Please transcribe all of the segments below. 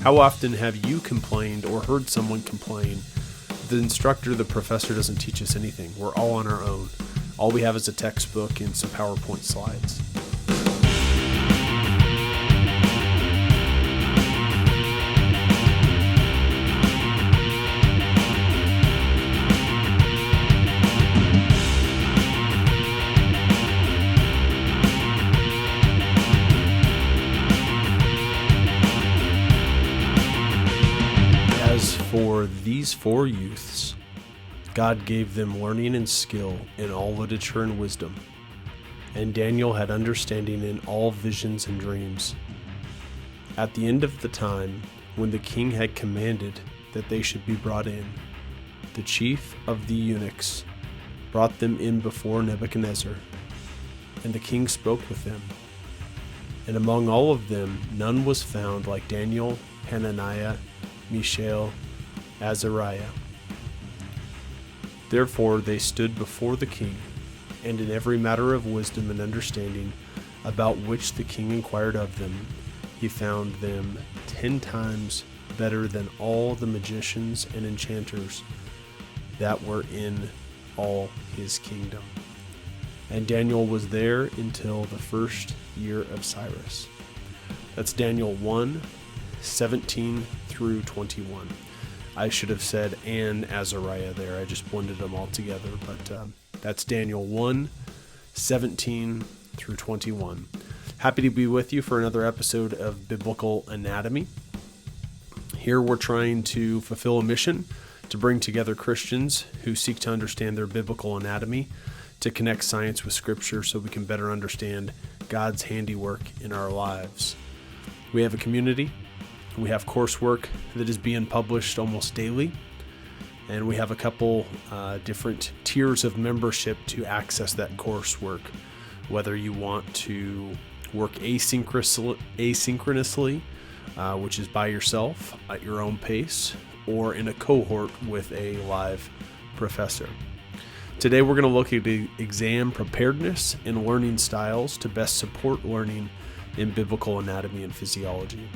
How often have you complained or heard someone complain, the instructor, the professor doesn't teach us anything. We're all on our own. All we have is a textbook and some PowerPoint slides. As for these 4 youths, God gave them learning and skill in all literature and wisdom, and Daniel had understanding in all visions and dreams. At the end of the time, when the king had commanded that they should be brought in, the chief of the eunuchs brought them in before Nebuchadnezzar, and the king spoke with them. And among all of them none was found like Daniel, Hananiah, Mishael, Azariah. Therefore they stood before the king, and in every matter of wisdom and understanding about which the king inquired of them, he found them 10 times better than all the magicians and enchanters that were in all his kingdom. And Daniel was there until the first year of Cyrus. That's Daniel 1:17 through 21. I should have said and Azariah there. I just blended them all together. But that's Daniel 1:17 through 21. Happy to be with you for another episode of Biblical Anatomy. Here we're trying to fulfill a mission to bring together Christians who seek to understand their biblical anatomy, to connect science with Scripture so we can better understand God's handiwork in our lives. We have a community. We have coursework that is being published almost daily, and we have a couple different tiers of membership to access that coursework, whether you want to work asynchronously, which is by yourself at your own pace, or in a cohort with a live professor. Today we're going to look at the exam preparedness and learning styles to best support learning in biblical anatomy and physiology.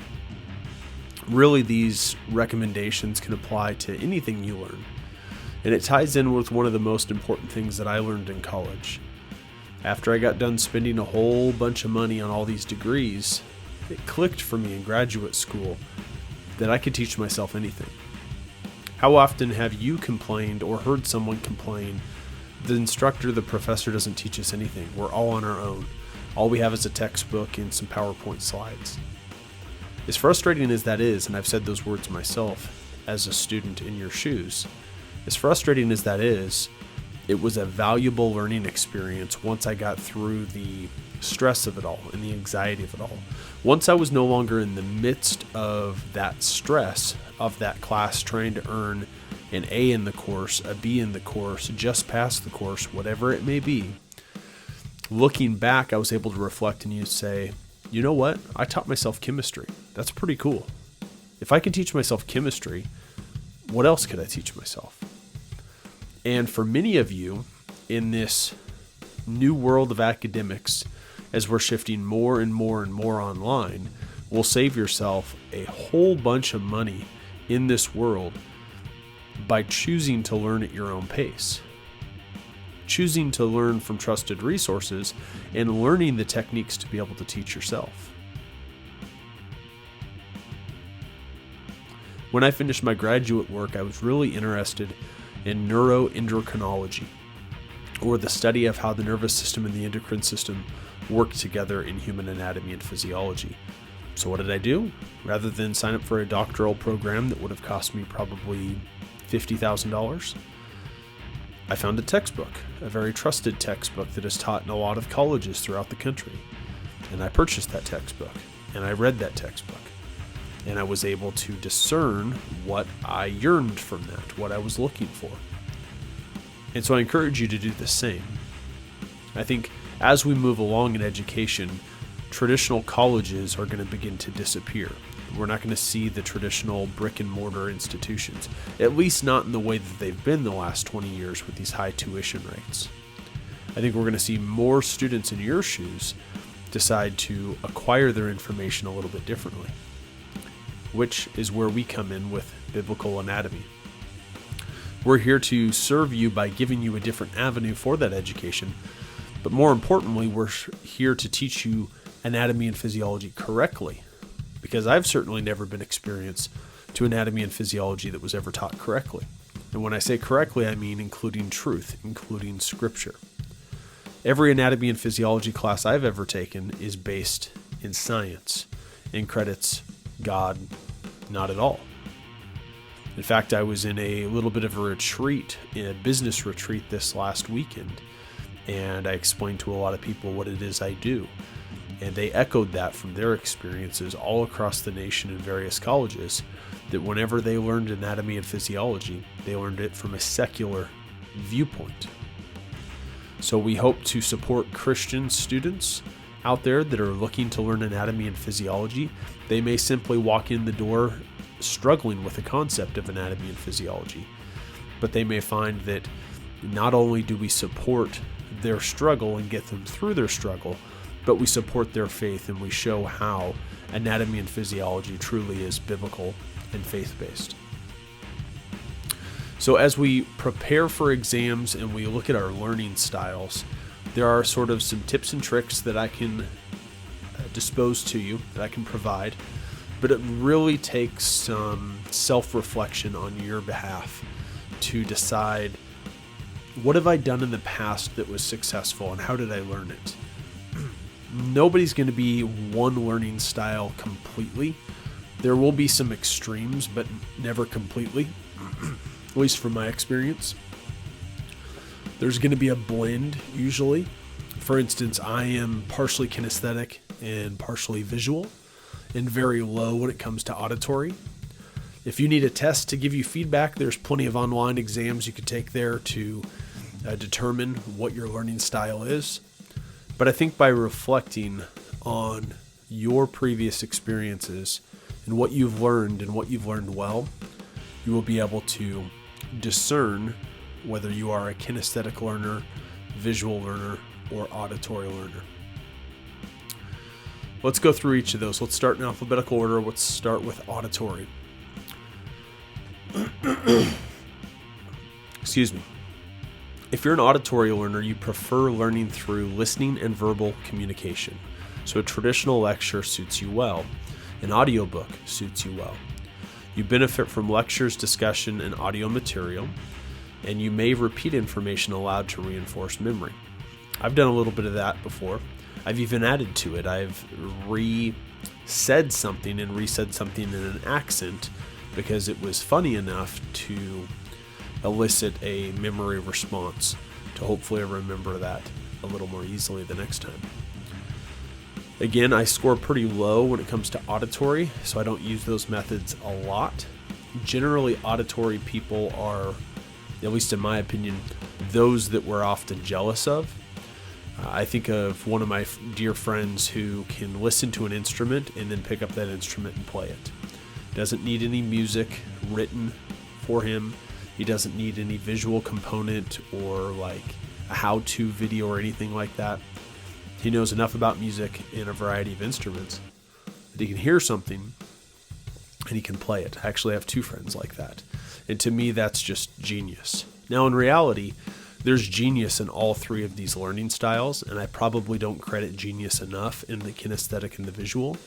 Really, these recommendations can apply to anything you learn, and it ties in with one of the most important things that I learned in college. After I got done spending a whole bunch of money on all these degrees, it clicked for me in graduate school that I could teach myself anything. How often have you complained or heard someone complain, the instructor, the professor doesn't teach us anything. We're all on our own. All we have is a textbook and some PowerPoint slides. As frustrating as that is, and I've said those words myself as a student in your shoes, as frustrating as that is, it was a valuable learning experience once I got through the stress of it all and the anxiety of it all. Once I was no longer in the midst of that stress of that class trying to earn an A in the course, a B in the course, just pass the course, whatever it may be. Looking back, I was able to reflect and say, you know what? I taught myself chemistry. That's pretty cool. If I can teach myself chemistry, what else could I teach myself? And for many of you in this new world of academics, as we're shifting more and more and more online, will save yourself a whole bunch of money in this world by choosing to learn at your own pace. Choosing to learn from trusted resources and learning the techniques to be able to teach yourself. When I finished my graduate work, I was really interested in neuroendocrinology, or the study of how the nervous system and the endocrine system work together in human anatomy and physiology. So what did I do? Rather than sign up for a doctoral program that would have cost me probably $50,000, I found a textbook, a very trusted textbook that is taught in a lot of colleges throughout the country. And I purchased that textbook, and I read that textbook, and I was able to discern what I yearned from that, what I was looking for. And so I encourage you to do the same. I think as we move along in education, traditional colleges are going to begin to disappear. We're not going to see the traditional brick and mortar institutions, at least not in the way that they've been the last 20 years with these high tuition rates. I think we're going to see more students in your shoes decide to acquire their information a little bit differently. which is where we come in with biblical anatomy. We're here to serve you by giving you a different avenue for that education, but more importantly, we're here to teach you anatomy and physiology correctly, because I've certainly never been experienced to anatomy and physiology that was ever taught correctly. And when I say correctly, I mean including truth, including scripture. Every anatomy and physiology class I've ever taken is based in science and credits God not at all. In fact, I was in a little bit of a retreat, a business retreat this last weekend, and I explained to a lot of people what it is I do. And they echoed that from their experiences all across the nation in various colleges, that whenever they learned anatomy and physiology, they learned it from a secular viewpoint. So we hope to support Christian students out there that are looking to learn anatomy and physiology. They may simply walk in the door struggling with the concept of anatomy and physiology, but they may find that not only do we support their struggle and get them through their struggle, but we support their faith and we show how anatomy and physiology truly is biblical and faith-based. So as we prepare for exams and we look at our learning styles, there are sort of some tips and tricks that I can dispose to you, that I can provide, but it really takes some self-reflection on your behalf to decide, what have I done in the past that was successful and how did I learn it? Nobody's going to be one learning style completely. There will be some extremes, but never completely, at least from my experience. There's going to be a blend usually. For instance, I am partially kinesthetic and partially visual, and very low when it comes to auditory. If you need a test to give you feedback, there's plenty of online exams you can take there to determine what your learning style is. But I think by reflecting on your previous experiences and what you've learned and what you've learned well, you will be able to discern whether you are a kinesthetic learner, visual learner, or auditory learner. Let's go through each of those. Let's start in alphabetical order. Let's start with auditory. Excuse me. If you're an auditory learner, you prefer learning through listening and verbal communication. So a traditional lecture suits you well. An audiobook suits you well. You benefit from lectures, discussion, and audio material, and you may repeat information aloud to reinforce memory. I've done a little bit of that before. I've even added to it. I've said something and resaid something in an accent because it was funny enough to elicit a memory response to hopefully remember that a little more easily the next time. Again, I score pretty low when it comes to auditory, so I don't use those methods a lot. Generally, auditory people are, at least in my opinion, those that we're often jealous of. I think of one of my dear friends who can listen to an instrument and then pick up that instrument and play it. Doesn't need any music written for him. He doesn't need any visual component or like a how-to video or anything like that. He knows enough about music and a variety of instruments that he can hear something and he can play it. I actually have two friends like that. And to me, that's just genius. Now, in reality, there's genius in all three of these learning styles, and I probably don't credit genius enough in the kinesthetic and the visual,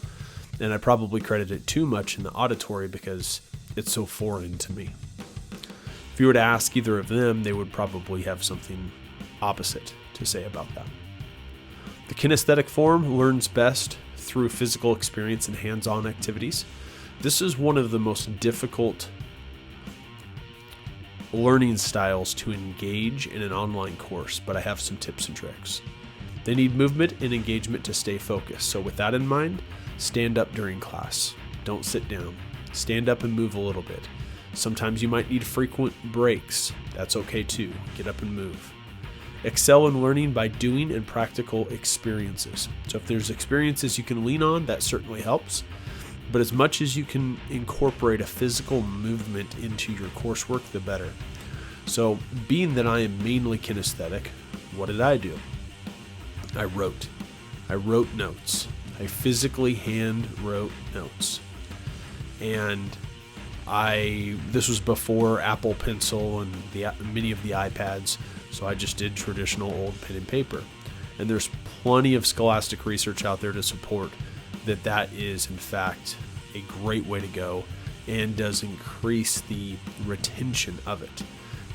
and I probably credit it too much in the auditory because it's so foreign to me. If you were to ask either of them, they would probably have something opposite to say about that. The kinesthetic form learns best through physical experience and hands-on activities. This is one of the most difficult learning styles to engage in an online course, but I have some tips and tricks. They need movement and engagement to stay focused. So with that in mind, stand up during class. Don't sit down. Stand up and move a little bit. Sometimes you might need frequent breaks. That's okay too. Get up and move. Excel in learning by doing and practical experiences. So if there's experiences you can lean on, that certainly helps. But as much as you can incorporate a physical movement into your coursework, the better. So being that I am mainly kinesthetic, what did I do? I wrote notes. I physically hand wrote notes. And this was before Apple Pencil and many of the iPads, so I just did traditional old pen and paper. And there's plenty of scholastic research out there to support that is, in fact, a great way to go and does increase the retention of it.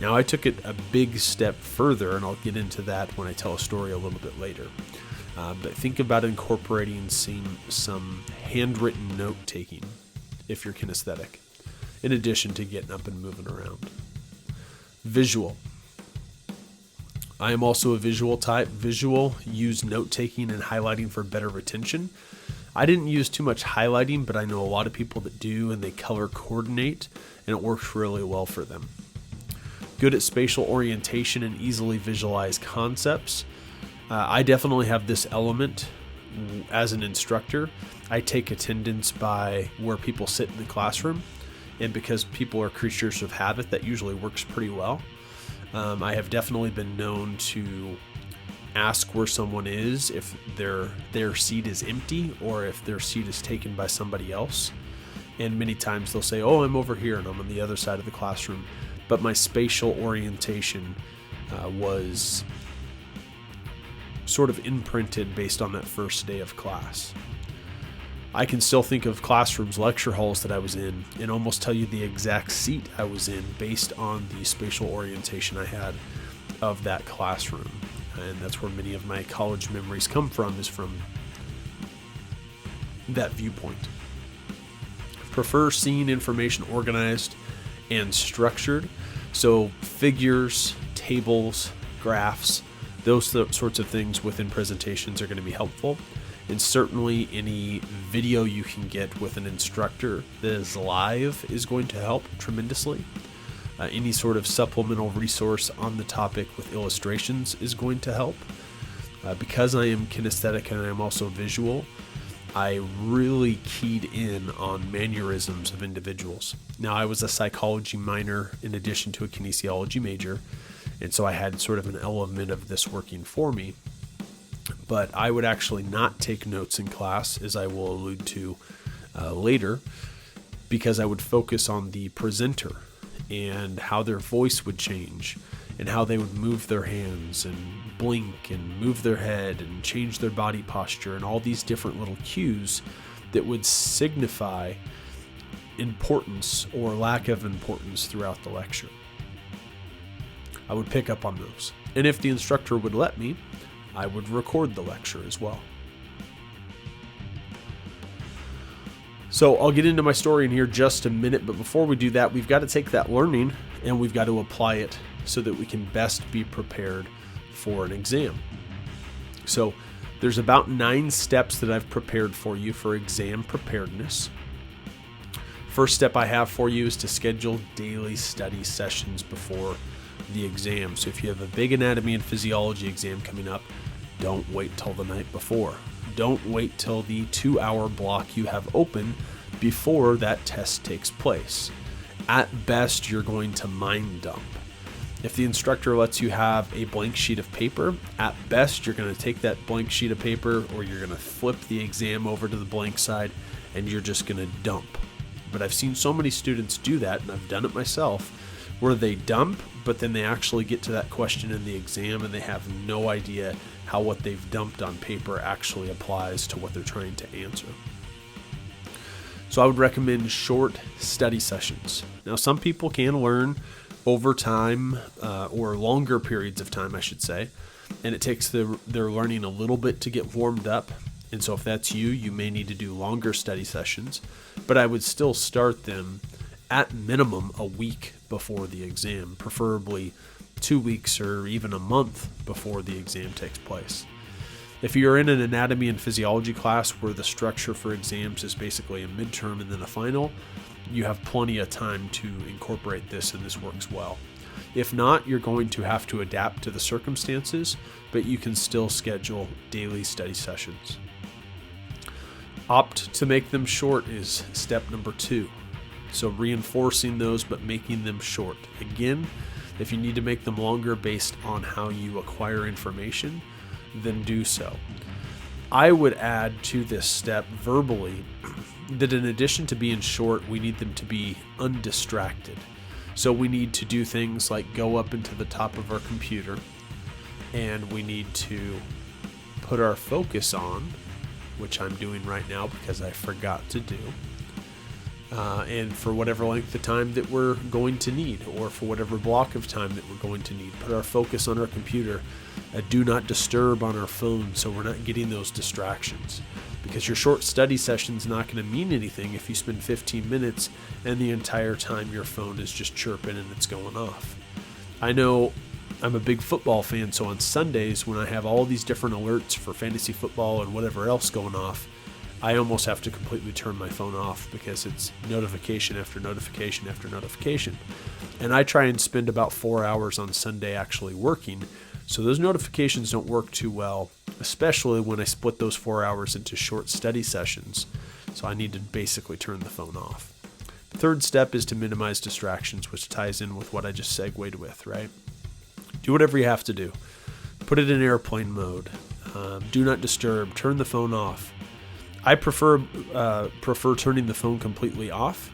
Now, I took it a big step further, and I'll get into that when I tell a story a little bit later. But think about incorporating some handwritten note-taking if you're kinesthetic, in addition to getting up and moving around. Visual. I am also a visual type. Visual, use note-taking and highlighting for better retention. I didn't use too much highlighting, but I know a lot of people that do, and they color coordinate, and it works really well for them. Good at spatial orientation and easily visualize concepts. I definitely have this element as an instructor. I take attendance by where people sit in the classroom, and because people are creatures of habit, that usually works pretty well. I have definitely been known to ask where someone is if their seat is empty or if their seat is taken by somebody else. And many times they'll say, "Oh, I'm over here," and I'm on the other side of the classroom. But my spatial orientation was sort of imprinted based on that first day of class. I can still think of classrooms, lecture halls that I was in, and almost tell you the exact seat I was in based on the spatial orientation I had of that classroom. And that's where many of my college memories come from, is from that viewpoint. Prefer seeing information organized and structured. So figures, tables, graphs, those sorts of things within presentations are going to be helpful. And certainly any video you can get with an instructor that is live is going to help tremendously. Any sort of supplemental resource on the topic with illustrations is going to help. Because I am kinesthetic and I am also visual, I really keyed in on mannerisms of individuals. Now, I was a psychology minor in addition to a kinesiology major, and so I had sort of an element of this working for me. But I would actually not take notes in class, as I will allude to later, because I would focus on the presenter and how their voice would change and how they would move their hands and blink and move their head and change their body posture and all these different little cues that would signify importance or lack of importance throughout the lecture. I would pick up on those. And if the instructor would let me, I would record the lecture as well. So I'll get into my story in here just a minute, but before we do that, we've got to take that learning and we've got to apply it so that we can best be prepared for an exam. So there's about 9 steps that I've prepared for you for exam preparedness. First step I have for you is to schedule daily study sessions before the exam. So if you have a big anatomy and physiology exam coming up, don't wait till the night before. Don't wait till the 2-hour block you have open before that test takes place. At best, you're going to mind dump. If the instructor lets you have a blank sheet of paper, at best, you're going to take that blank sheet of paper, or you're going to flip the exam over to the blank side, and you're just going to dump. But I've seen so many students do that, and I've done it myself, where they dump, but then they actually get to that question in the exam, and they have no idea how what they've dumped on paper actually applies to what they're trying to answer. So I would recommend short study sessions. Now, some people can learn over time, or longer periods of time, I should say, and it takes their learning a little bit to get warmed up. And so if that's you, you may need to do longer study sessions, but I would still start them at minimum a week before the exam, preferably 2 weeks or even a month before the exam takes place. If you're in an anatomy and physiology class where the structure for exams is basically a midterm and then a final, you have plenty of time to incorporate this, and this works well. If not, you're going to have to adapt to the circumstances, but you can still schedule daily study sessions. Opt to make them short is step number 2. So reinforcing those, but making them short. Again, if you need to make them longer based on how you acquire information, then do so. I would add to this step verbally that in addition to being short, we need them to be undistracted. So we need to do things like go up into the top of our computer, and we need to put our focus on, which I'm doing right now because I forgot to do, and for whatever length of time that we're going to need, or for whatever block of time that we're going to need, put our focus on our computer. Do not disturb on our phone so we're not getting those distractions, because your short study session is not going to mean anything if you spend 15 minutes and the entire time your phone is just chirping and it's going off. I know I'm a big football fan, so on Sundays when I have all these different alerts for fantasy football and whatever else going off, I almost have to completely turn my phone off because it's notification after notification after notification. And I try and spend about 4 hours on Sunday actually working, so those notifications don't work too well, especially when I split those 4 hours into short study sessions. So I need to basically turn the phone off. The third step is to minimize distractions, which ties in with what I just segued with, right? Do whatever you have to do. Put it in airplane mode. Do not disturb. Turn the phone off. I prefer turning the phone completely off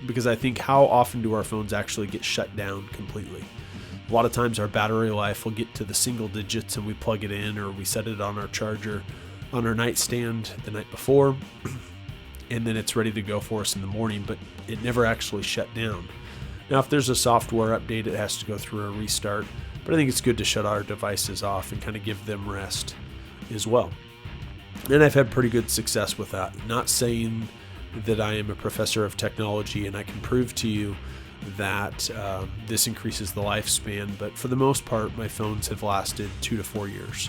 because I think how often do our phones actually get shut down completely? A lot of times our battery life will get to the single digits and we plug it in, or we set it on our charger on our nightstand the night before, and then it's ready to go for us in the morning, but it never actually shut down. Now, if there's a software update, it has to go through a restart, but I think it's good to shut our devices off and kind of give them rest as well. And I've had pretty good success with that. Not saying that I am a professor of technology and I can prove to you that this increases the lifespan, but for the most part, my phones have lasted 2 to 4 years.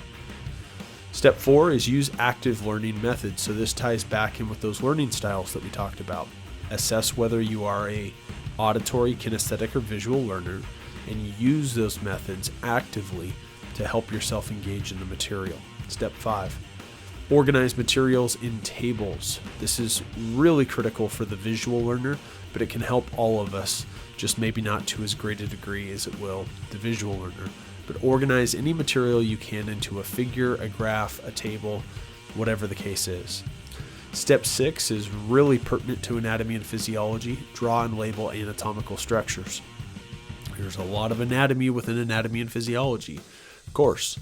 Step 4 is use active learning methods. So this ties back in with those learning styles that we talked about. Assess whether you are a auditory, kinesthetic, or visual learner, and use those methods actively to help yourself engage in the material. Step 5. Organize materials in tables. This is really critical for the visual learner, but it can help all of us, just maybe not to as great a degree as it will the visual learner. But organize any material you can into a figure, a graph, a table, whatever the case is. Step 6 is really pertinent to anatomy and physiology. Draw and label anatomical structures. There's a lot of anatomy within anatomy and physiology, of course.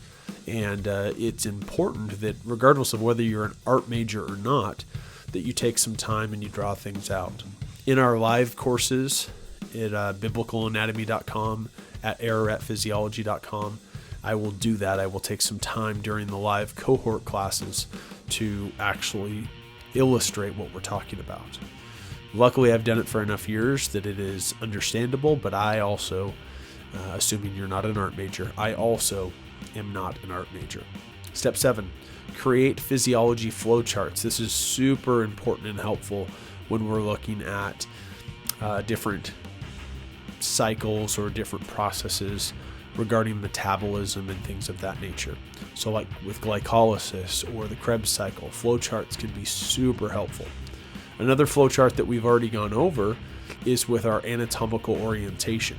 And it's important that regardless of whether you're an art major or not, that you take some time and you draw things out. In our live courses at biblicalanatomy.com, at eraratphysiology.com, I will do that. I will take some time during the live cohort classes to actually illustrate what we're talking about. Luckily, I've done it for enough years that it is understandable, but I also, assuming you're not an art major, I also am not an art major. Step 7, create physiology flowcharts. This is super important and helpful when we're looking at different cycles or different processes regarding metabolism and things of that nature. So like with glycolysis or the Krebs cycle, flowcharts can be super helpful. Another flowchart that we've already gone over is with our anatomical orientation.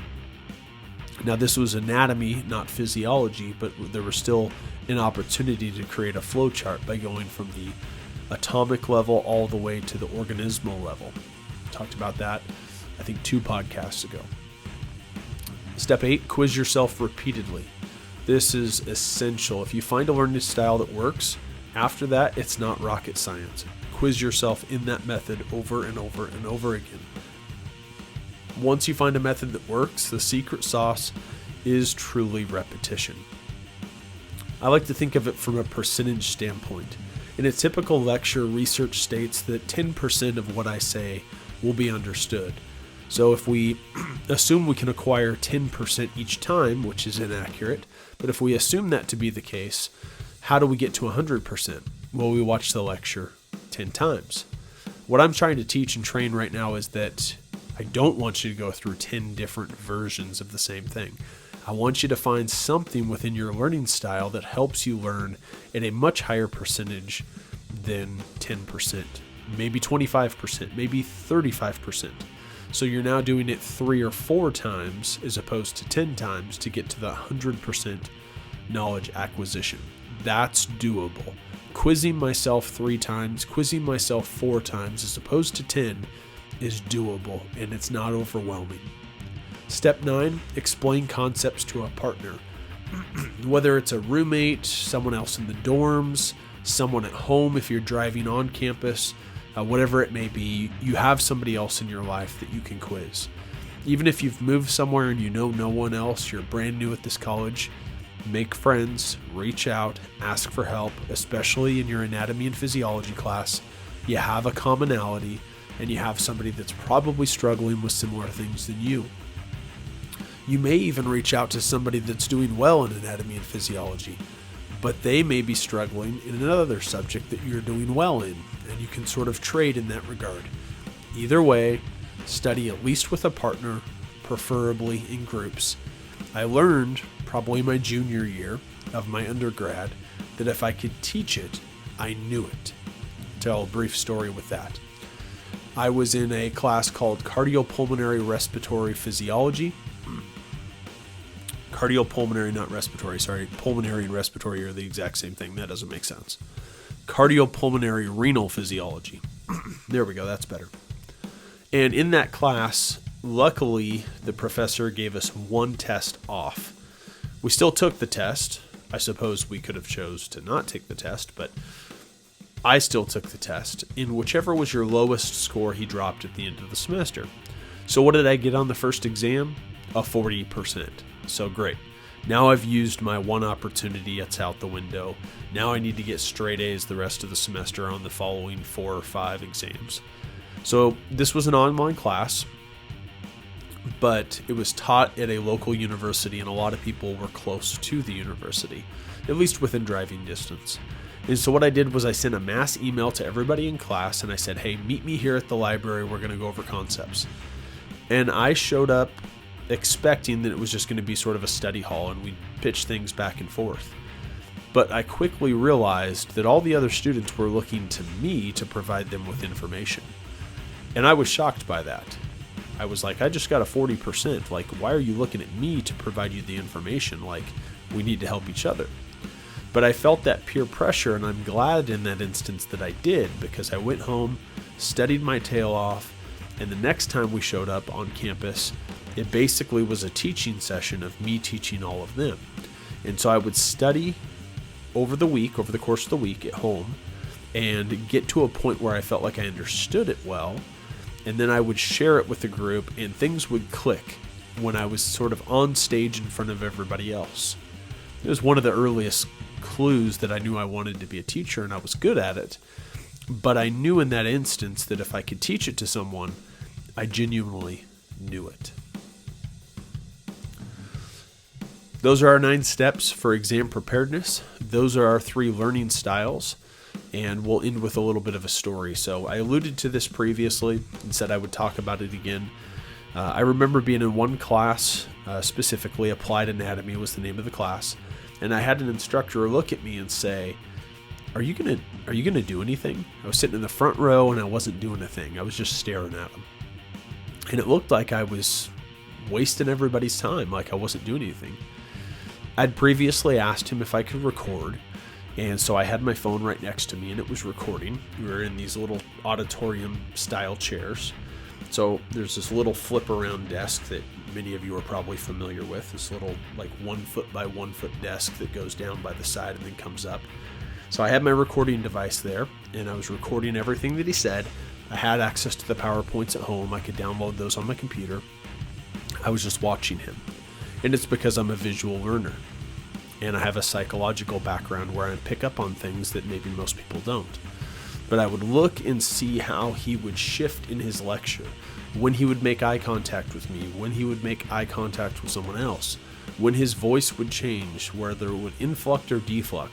Now, this was anatomy, not physiology, but there was still an opportunity to create a flowchart by going from the atomic level all the way to the organismal level. Talked about that, I think, 2 podcasts ago. Step 8, quiz yourself repeatedly. This is essential. If you find a learning style that works, after that, it's not rocket science. Quiz yourself in that method over and over and over again. Once you find a method that works, the secret sauce is truly repetition. I like to think of it from a percentage standpoint. In a typical lecture, research states that 10% of what I say will be understood. So if we assume we can acquire 10% each time, which is inaccurate, but if we assume that to be the case, how do we get to 100%? Well, we watch the lecture 10 times. What I'm trying to teach and train right now is that I don't want you to go through 10 different versions of the same thing. I want you to find something within your learning style that helps you learn at a much higher percentage than 10%, maybe 25%, maybe 35%. So you're now doing it 3 or 4 times as opposed to 10 times to get to the 100% knowledge acquisition. That's doable. quizzing myself 3 times, quizzing myself 4 times as opposed to 10 is doable and it's not overwhelming. Step 9, explain concepts to a partner. Whether it's a roommate, someone else in the dorms, someone at home if you're driving on campus, whatever it may be, you have somebody else in your life that you can quiz. Even if you've moved somewhere and you know no one else, you're brand new at this college, make friends, reach out, ask for help, especially in your anatomy and physiology class. You have a commonality and you have somebody that's probably struggling with similar things than you. You may even reach out to somebody that's doing well in anatomy and physiology, but they may be struggling in another subject that you're doing well in, and you can sort of trade in that regard. Either way, study at least with a partner, preferably in groups. I learned, probably my junior year of my undergrad, that if I could teach it, I knew it. Tell a brief story with that. I was in a class called Cardiopulmonary Respiratory Physiology. Cardiopulmonary, not respiratory, sorry. Pulmonary and respiratory are the exact same thing. That doesn't make sense. Cardiopulmonary renal physiology. There we go, that's better. And in that class, luckily, the professor gave us 1 test off. We still took the test. I suppose we could have chose to not take the test, but I still took the test. In whichever was your lowest score, he dropped at the end of the semester. So what did I get on the first exam? A 40%. So great. Now I've used my 1 opportunity. It's out the window. Now I need to get straight A's the rest of the semester on the following 4 or 5 exams. So this was an online class, but it was taught at a local university, and a lot of people were close to the university, at least within driving distance. And so what I did was I sent a mass email to everybody in class, and I said, hey, meet me here at the library. We're going to go over concepts. And I showed up expecting that it was just going to be sort of a study hall and we'd pitch things back and forth. But I quickly realized that all the other students were looking to me to provide them with information. And I was shocked by that. I was like, I just got a 40%. Like, why are you looking at me to provide you the information? Like, we need to help each other. But I felt that peer pressure, and I'm glad in that instance that I did, because I went home, studied my tail off, and the next time we showed up on campus, it basically was a teaching session of me teaching all of them. And so I would study over the course of the week at home, and get to a point where I felt like I understood it well. And then I would share it with the group, and things would click when I was sort of on stage in front of everybody else. It was one of the earliest clues that I knew I wanted to be a teacher, and I was good at it. But I knew in that instance that if I could teach it to someone, I genuinely knew it. Those are our 9 steps for exam preparedness. Those are our 3 learning styles. And we'll end with a little bit of a story. So I alluded to this previously and said I would talk about it again. I remember being in one class, specifically Applied Anatomy was the name of the class. And I had an instructor look at me and say, Are you gonna do anything? I was sitting in the front row and I wasn't doing a thing. I was just staring at him. And it looked like I was wasting everybody's time, like I wasn't doing anything. I'd previously asked him if I could record, and so I had my phone right next to me and it was recording. We were in these little auditorium style chairs. So there's this little flip around desk that many of you are probably familiar with, this little like 1 foot by 1 foot desk that goes down by the side and then comes up. So I had my recording device there, and I was recording everything that he said. I had access to the PowerPoints at home. I could download those on my computer. I was just watching him. And it's because I'm a visual learner. And I have a psychological background where I pick up on things that maybe most people don't. But I would look and see how he would shift in his lecture, when he would make eye contact with me, when he would make eye contact with someone else, when his voice would change, whether it would inflect or deflect,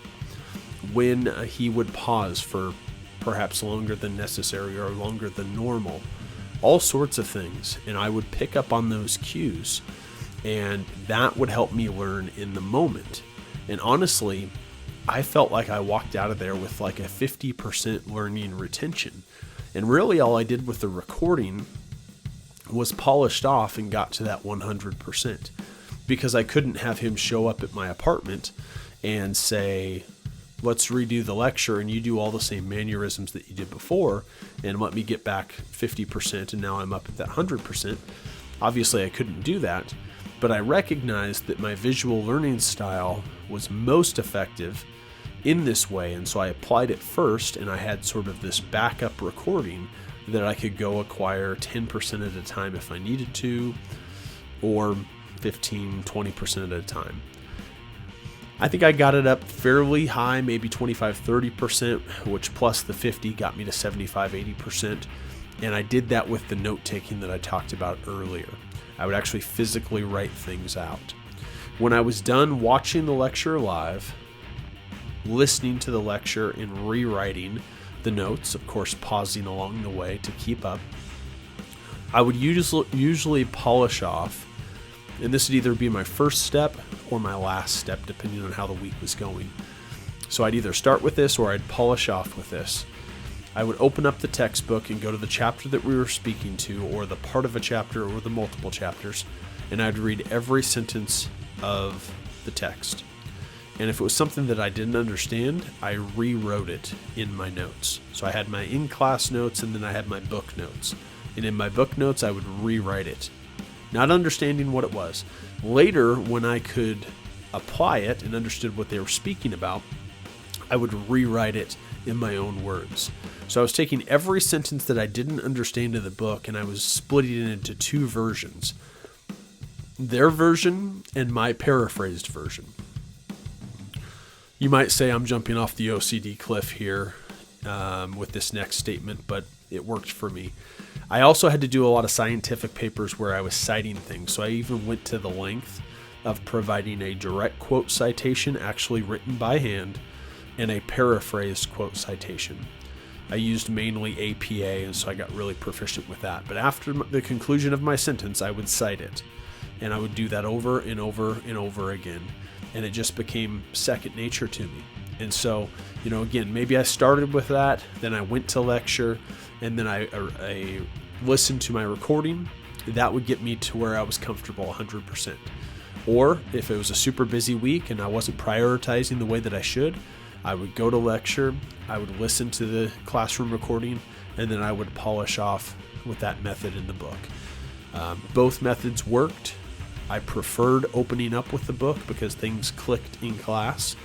when he would pause for perhaps longer than necessary or longer than normal, all sorts of things. And I would pick up on those cues, and that would help me learn in the moment. And honestly, I felt like I walked out of there with like a 50% learning retention. And really all I did with the recording was polished off and got to that 100%, because I couldn't have him show up at my apartment and say, let's redo the lecture and you do all the same mannerisms that you did before and let me get back 50% and now I'm up at that 100%. Obviously I couldn't do that, but I recognized that my visual learning style was most effective in this way, and so I applied it first, and I had sort of this backup recording that I could go acquire 10% at a time if I needed to, or 15, 20% at a time. I think I got it up fairly high, maybe 25, 30%, which plus the 50 got me to 75, 80%. And I did that with the note-taking that I talked about earlier. I would actually physically write things out. When I was done watching the lecture live, listening to the lecture and rewriting the notes, of course pausing along the way to keep up, I would usually polish off, and this would either be my first step or my last step depending on how the week was going. So I'd either start with this or I'd polish off with this. I would open up the textbook and go to the chapter that we were speaking to, or the part of a chapter or the multiple chapters, and I'd read every sentence of the text. And if it was something that I didn't understand, I rewrote it in my notes. So I had my in-class notes and then I had my book notes. And in my book notes, I would rewrite it, not understanding what it was. Later, when I could apply it and understood what they were speaking about, I would rewrite it in my own words. So I was taking every sentence that I didn't understand in the book and I was splitting it into two versions. Their version and my paraphrased version. You might say I'm jumping off the OCD cliff here with this next statement, but it worked for me. I also had to do a lot of scientific papers where I was citing things, so I even went to the length of providing a direct quote citation actually written by hand and a paraphrased quote citation. I used mainly APA, and so I got really proficient with that. But after the conclusion of my sentence, I would cite it, and I would do that over and over and over again. And it just became second nature to me. And so, again, maybe I started with that, then I went to lecture, and then I listened to my recording. That would get me to where I was comfortable 100%. Or if it was a super busy week and I wasn't prioritizing the way that I should, I would go to lecture, I would listen to the classroom recording, and then I would polish off with that method in the book. Both methods worked. I preferred opening up with the book because things clicked in class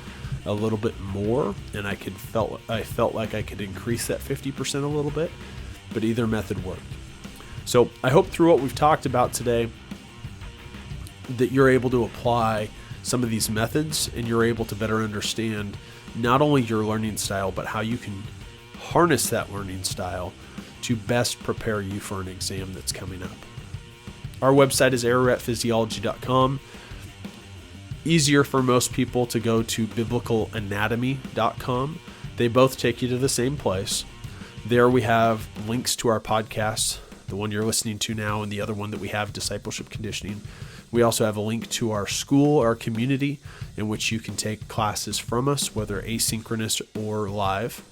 a little bit more, and I felt like I could increase that 50% a little bit, but either method worked. So I hope through what we've talked about today that you're able to apply some of these methods and you're able to better understand not only your learning style, but how you can harness that learning style to best prepare you for an exam that's coming up. Our website is araratphysiology.com. Easier for most people to go to biblicalanatomy.com. They both take you to the same place. There we have links to our podcasts, the one you're listening to now and the other one that we have, Discipleship Conditioning. We also have a link to our school, our community, in which you can take classes from us, whether asynchronous or live.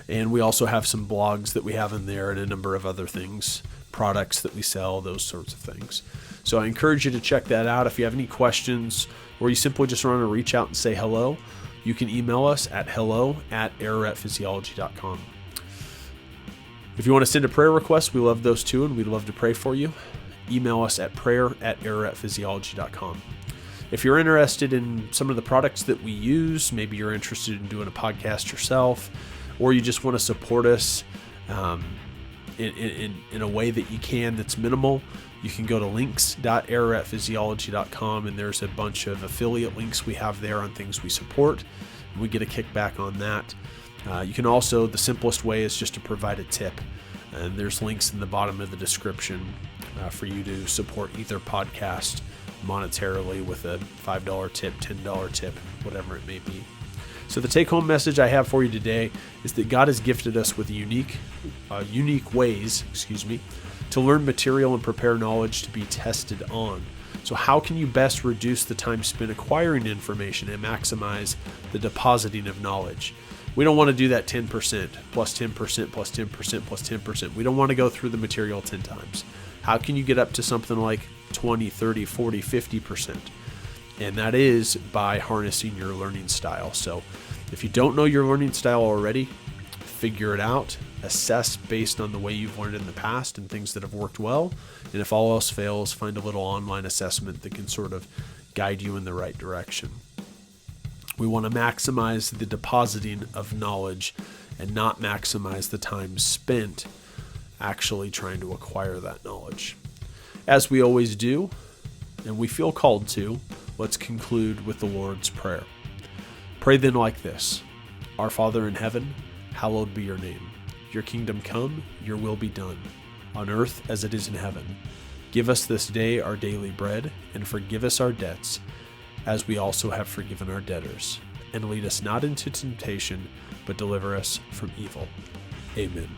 And we also have some blogs that we have in there and a number of other things, products that we sell, those sorts of things. So I encourage you to check that out. If you have any questions or you simply just want to reach out and say hello, you can email us at hello@araratphysiology.com. If you want to send a prayer request, we love those too, and we'd love to pray for you. Email us at prayer@araratphysiology.com. If you're interested in some of the products that we use, maybe you're interested in doing a podcast yourself, or you just want to support us in a way that you can that's minimal, you can go to links.araratphysiology.com, and there's a bunch of affiliate links we have there on things we support. We get a kickback on that. You can also, the simplest way is just to provide a tip, and there's links in the bottom of the description for you to support either podcast monetarily with a $5 tip, $10 tip, whatever it may be. So the take-home message I have for you today is that God has gifted us with unique ways, to learn material and prepare knowledge to be tested on. So how can you best reduce the time spent acquiring information and maximize the depositing of knowledge? We don't want to do that 10%, plus 10%, plus 10%, plus 10%. We don't want to go through the material 10 times. How can you get up to something like 20, 30, 40, 50%? And that is by harnessing your learning style. So If you don't know your learning style already, figure it out, assess based on the way you've learned in the past and things that have worked well. And if all else fails, find a little online assessment that can sort of guide you in the right direction. We want to maximize the depositing of knowledge and not maximize the time spent actually trying to acquire that knowledge. As we always do, and we feel called to, let's conclude with the Lord's Prayer. Pray then like this: Our Father in heaven, hallowed be your name. Your kingdom come, your will be done, on earth as it is in heaven. Give us this day our daily bread, and forgive us our debts, as we also have forgiven our debtors. And lead us not into temptation, but deliver us from evil. Amen.